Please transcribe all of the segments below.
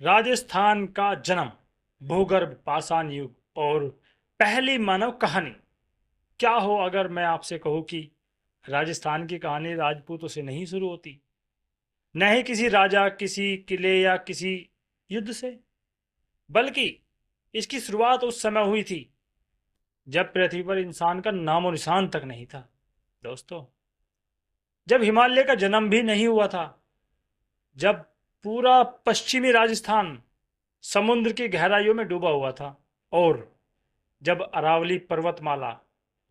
राजस्थान का जन्म, भूगर्भ, पाषाण युग और पहली मानव कहानी। क्या हो अगर मैं आपसे कहूं कि राजस्थान की कहानी राजपूतों से नहीं शुरू होती, न ही किसी राजा, किसी किले या किसी युद्ध से, बल्कि इसकी शुरुआत उस समय हुई थी जब पृथ्वी पर इंसान का नामो निशान तक नहीं था। दोस्तों, जब हिमालय का जन्म भी नहीं हुआ था, जब पूरा पश्चिमी राजस्थान समुद्र की गहराइयों में डूबा हुआ था, और जब अरावली पर्वतमाला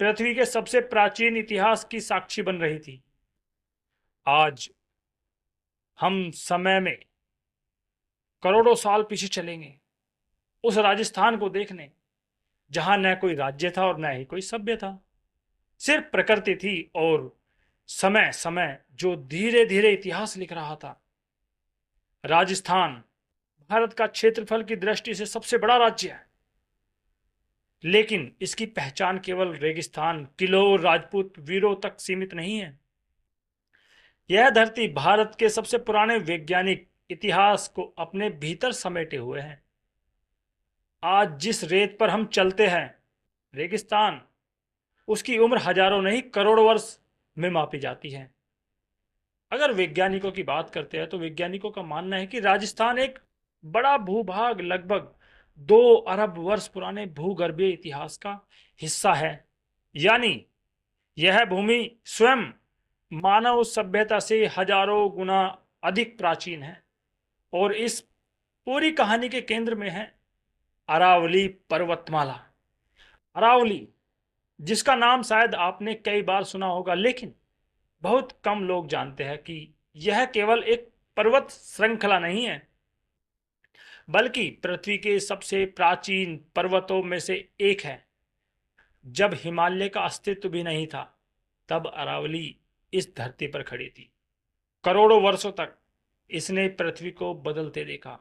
पृथ्वी के सबसे प्राचीन इतिहास की साक्षी बन रही थी। आज हम समय में करोड़ों साल पीछे चलेंगे, उस राजस्थान को देखने जहां न कोई राज्य था और न ही कोई सभ्य था। सिर्फ प्रकृति थी और समय समय जो धीरे धीरे इतिहास लिख रहा था। राजस्थान भारत का क्षेत्रफल की दृष्टि से सबसे बड़ा राज्य है, लेकिन इसकी पहचान केवल रेगिस्तान, किलों और राजपूत वीरों तक सीमित नहीं है। यह धरती भारत के सबसे पुराने वैज्ञानिक इतिहास को अपने भीतर समेटे हुए है। आज जिस रेत पर हम चलते हैं, रेगिस्तान, उसकी उम्र हजारों नहीं करोड़ों वर्ष में मापी जाती है। अगर वैज्ञानिकों की बात करते हैं तो वैज्ञानिकों का मानना है कि राजस्थान एक बड़ा भूभाग, लगभग 2 अरब वर्ष पुराने भूगर्भीय इतिहास का हिस्सा है। यानी यह भूमि स्वयं मानव सभ्यता से हजारों गुना अधिक प्राचीन है। और इस पूरी कहानी के केंद्र में है अरावली पर्वतमाला। अरावली, जिसका नाम शायद आपने कई बार सुना होगा, लेकिन बहुत कम लोग जानते हैं कि यह केवल एक पर्वत श्रृंखला नहीं है, बल्कि पृथ्वी के सबसे प्राचीन पर्वतों में से एक है। जब हिमालय का अस्तित्व भी नहीं था, तब अरावली इस धरती पर खड़ी थी। करोड़ों वर्षों तक इसने पृथ्वी को बदलते देखा,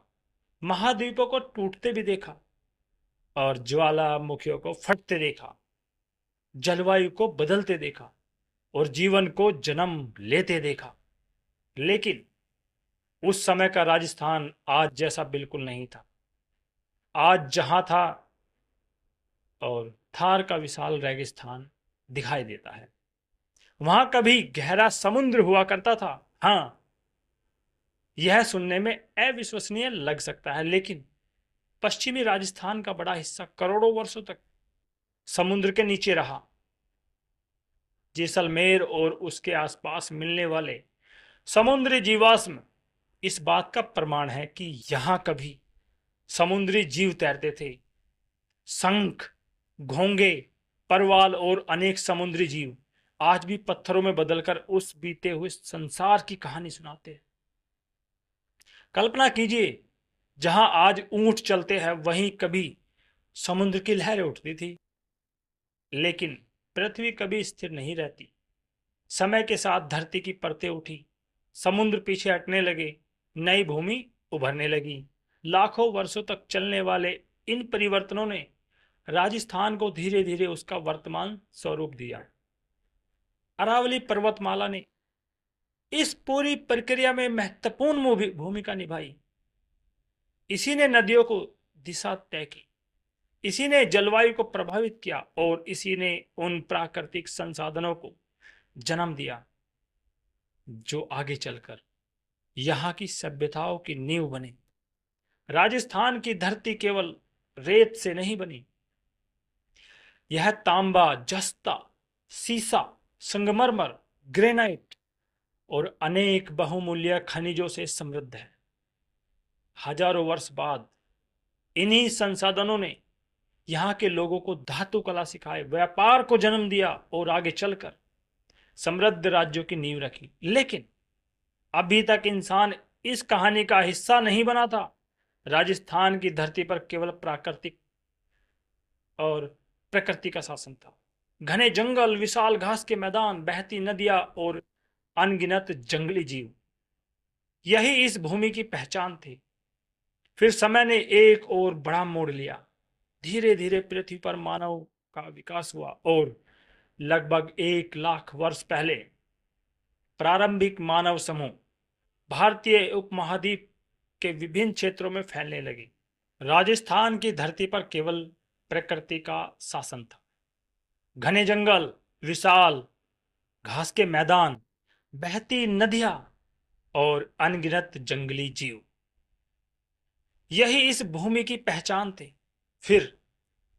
महाद्वीपों को टूटते भी देखा और ज्वालामुखियों को फटते देखा, जलवायु को बदलते देखा और जीवन को जन्म लेते देखा। लेकिन उस समय का राजस्थान आज जैसा बिल्कुल नहीं था। आज जहां था और थार का विशाल रेगिस्तान दिखाई देता है, वहां कभी गहरा समुद्र हुआ करता था। हाँ, यह सुनने में अविश्वसनीय लग सकता है, लेकिन पश्चिमी राजस्थान का बड़ा हिस्सा करोड़ों वर्षों तक समुद्र के नीचे रहा। जैसलमेर और उसके आसपास मिलने वाले समुद्री जीवाश्म इस बात का प्रमाण है कि यहां कभी समुद्री जीव तैरते थे। शंख, घोंगे, परवाल और अनेक समुद्री जीव आज भी पत्थरों में बदलकर उस बीते हुए संसार की कहानी सुनाते हैं। कल्पना कीजिए, जहां आज ऊंट चलते हैं, वहीं कभी समुद्र की लहरें उठती थी। लेकिन पृथ्वी कभी स्थिर नहीं रहती। समय के साथ धरती की परतें उठी, समुद्र पीछे हटने लगे, नई भूमि उभरने लगी। लाखों वर्षों तक चलने वाले इन परिवर्तनों ने राजस्थान को धीरे धीरे उसका वर्तमान स्वरूप दिया। अरावली पर्वतमाला ने इस पूरी प्रक्रिया में महत्वपूर्ण भूमिका निभाई। इसी ने नदियों को दिशा तय की, इसी ने जलवायु को प्रभावित किया और इसी ने उन प्राकृतिक संसाधनों को जन्म दिया जो आगे चलकर यहां की सभ्यताओं की नींव बने। राजस्थान की धरती केवल रेत से नहीं बनी, यह तांबा, जस्ता, सीसा, संगमरमर, ग्रेनाइट और अनेक बहुमूल्य खनिजों से समृद्ध है। हजारों वर्ष बाद इन्हीं संसाधनों ने यहां के लोगों को धातु कला सिखाए, व्यापार को जन्म दिया और आगे चलकर समृद्ध राज्यों की नींव रखी। लेकिन अभी तक इंसान इस कहानी का हिस्सा नहीं बना था। राजस्थान की धरती पर केवल प्राकृतिक और प्रकृति का शासन था। घने जंगल, विशाल घास के मैदान, बहती नदियां और अनगिनत जंगली जीव, यही इस भूमि की पहचान थी। फिर समय ने एक और बड़ा मोड़ लिया। धीरे धीरे पृथ्वी पर मानव का विकास हुआ और लगभग 1 लाख वर्ष पहले प्रारंभिक मानव समूह भारतीय उपमहाद्वीप के विभिन्न क्षेत्रों में फैलने लगी। राजस्थान की धरती पर केवल प्रकृति का शासन था। घने जंगल, विशाल घास के मैदान, बहती नदियां और अनगिनत जंगली जीव, यही इस भूमि की पहचान थे। फिर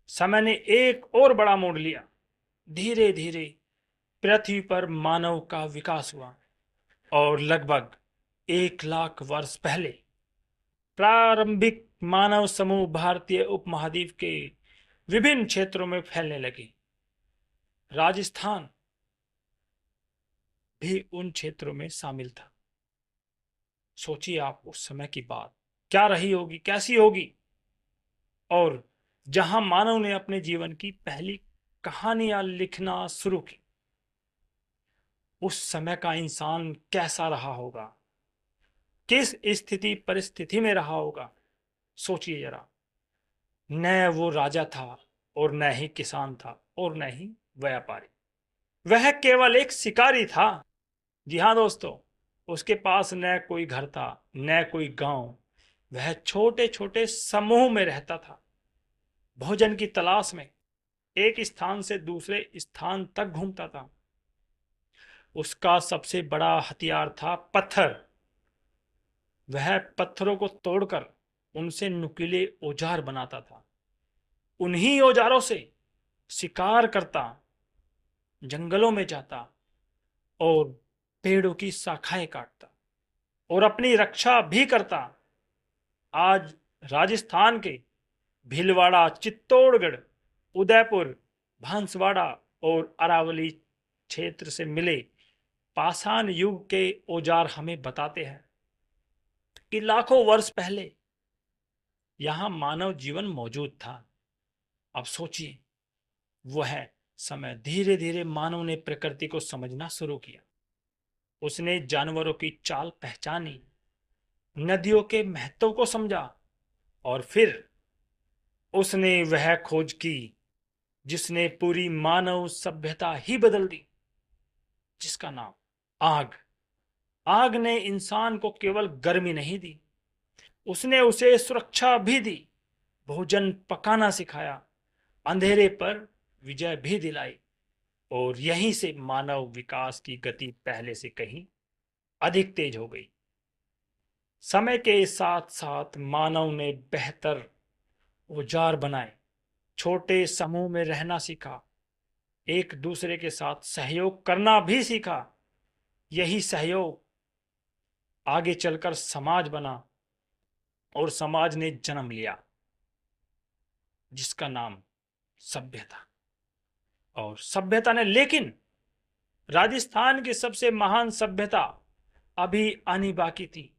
समय ने एक और बड़ा मोड़ लिया। धीरे धीरे पृथ्वी पर मानव का विकास हुआ और लगभग 1 लाख वर्ष पहले प्रारंभिक मानव समूह भारतीय उपमहाद्वीप के विभिन्न क्षेत्रों में फैलने लगे। राजस्थान भी उन क्षेत्रों में शामिल था। सोचिए आप उस समय की बात क्या रही होगी, कैसी होगी, और जहां मानव ने अपने जीवन की पहली कहानियां लिखना शुरू की, उस समय का इंसान कैसा रहा होगा, किस स्थिति परिस्थिति में रहा होगा। सोचिए जरा। न वो राजा था और न ही किसान था और न ही व्यापारी, वह केवल एक शिकारी था। जी हाँ दोस्तों, उसके पास न कोई घर था न कोई गांव। वह छोटे छोटे समूह में रहता था, भोजन की तलाश में एक स्थान से दूसरे स्थान तक घूमता था। उसका सबसे बड़ा हथियार था पत्थर। वह पत्थरों को तोड़कर उनसे नुकीले औजार बनाता था। उन्हीं औजारों से शिकार करता, जंगलों में जाता और पेड़ों की शाखाएं काटता और अपनी रक्षा भी करता। आज राजस्थान के भीलवाड़ा, चित्तौड़गढ़, उदयपुर, बांसवाड़ा और अरावली क्षेत्र से मिले पाषाण युग के औजार हमें बताते हैं कि लाखों वर्ष पहले यहां मानव जीवन मौजूद था। अब सोचिए, वह समय धीरे धीरे मानव ने प्रकृति को समझना शुरू किया। उसने जानवरों की चाल पहचानी, नदियों के महत्व को समझा और फिर उसने वह खोज की जिसने पूरी मानव सभ्यता ही बदल दी, जिसका नाम आग। आग ने इंसान को केवल गर्मी नहीं दी, उसने उसे सुरक्षा भी दी, भोजन पकाना सिखाया, अंधेरे पर विजय भी दिलाई। और यहीं से मानव विकास की गति पहले से कहीं अधिक तेज हो गई। समय के साथ साथ मानव ने बेहतर औजार बनाए, छोटे समूह में रहना सीखा, एक दूसरे के साथ सहयोग करना भी सीखा। यही सहयोग आगे चलकर समाज बना और समाज ने जन्म लिया जिसका नाम सभ्यता। और सभ्यता ने, लेकिन राजस्थान की सबसे महान सभ्यता अभी आनी बाकी थी।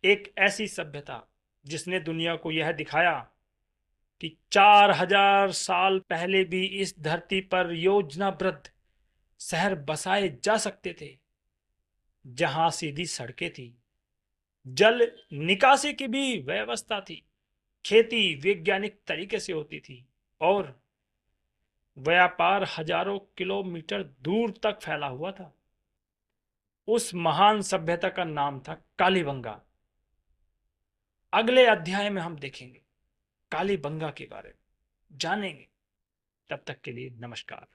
एक ऐसी सभ्यता जिसने दुनिया को यह दिखाया कि 4000 साल पहले भी इस धरती पर योजनाबद्ध शहर बसाए जा सकते थे, जहां सीधी सड़कें थी, जल निकासी की भी व्यवस्था थी, खेती वैज्ञानिक तरीके से होती थी और व्यापार हजारों किलोमीटर दूर तक फैला हुआ था। उस महान सभ्यता का नाम था कालीबंगा। अगले अध्याय में हम देखेंगे कालीबंगा के बारे में, जानेंगे। तब तक के लिए नमस्कार।